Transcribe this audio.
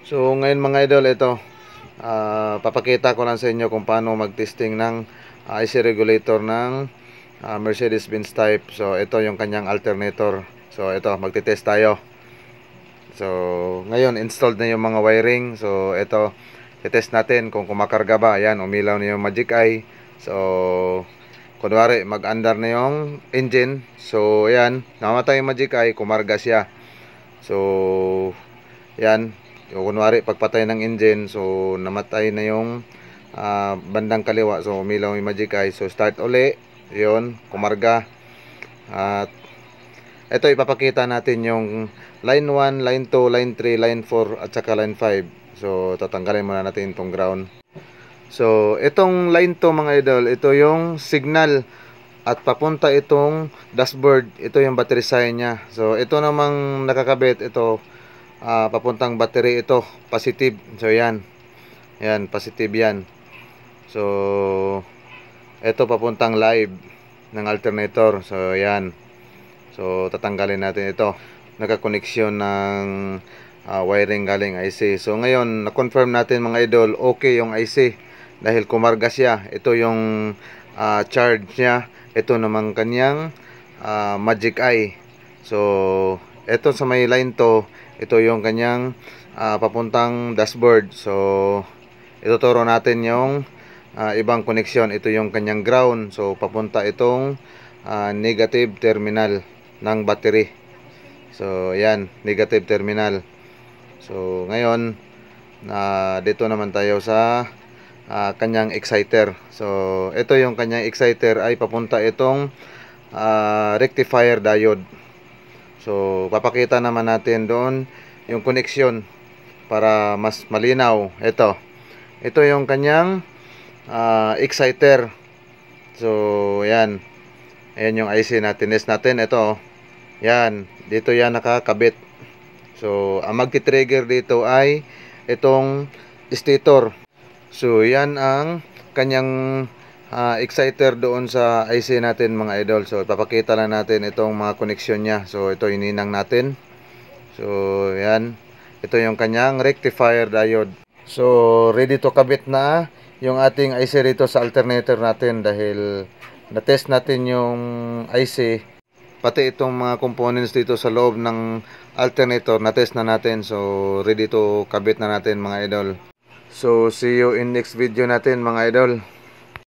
So ngayon mga idol, ito papakita ko lang sa inyo kung paano mag-testing ng IC regulator ng Mercedes-Benz type. So ito yung kanyang alternator. So ito, magte-test tayo. So ngayon installed na yung mga wiring. So ito, i-test natin kung kumakarga ba. Ayan, umilaw na yung magic eye. So kunwari mag-andar na yung engine. So ayan, namatay yung magic eye, kumarga siya. So yan, kunwari pagpatay ng engine, so namatay na yung bandang kaliwa, so umilaw yung magic eye. So start uli, yun, kumarga. At ito ipapakita natin yung line 1, line 2, line 3, line 4 at saka line 5. So tatanggalin muna natin itong ground. So itong line 2 mga idol, ito yung signal at papunta itong dashboard. Ito yung battery sign nya. So ito namang nakakabit, ito papuntang battery, ito positive. So yan, yan positive yan. So ito papuntang live ng alternator. So yan, so tatanggalin natin ito. Nakakoneksyon ng wiring galing IC. So ngayon na-confirm natin mga idol, okay yung IC dahil kumarga siya. Ito yung charge nya, ito namang kanyang magic eye. So ito sa may line to, ito yung kanyang papuntang dashboard. So ituturo natin yung ibang koneksyon. Ito yung kanyang ground. So papunta itong negative terminal ng battery. So yan, negative terminal. So ngayon dito naman tayo sa kanyang exciter. So ito yung kanyang exciter ay papunta itong rectifier diode. So papakita naman natin doon yung koneksyon para mas malinaw. Ito yung kanyang exciter. So yan, ayan yung IC natin. Test natin ito. Yan, dito yan nakakabit. So ang magti-trigger dito ay itong stator. So yan ang kanyang exciter doon sa IC natin mga idol. So ipapakita lang natin itong mga koneksyon nya. So ito ininang natin. So yan, ito yung kanyang rectifier diode. So ready to kabit na yung ating IC rito sa alternator natin dahil na-test natin yung IC, pati itong mga components dito sa loob ng alternator na-test na natin. So ready to kabit na natin mga idol. So see you in next video natin mga idol.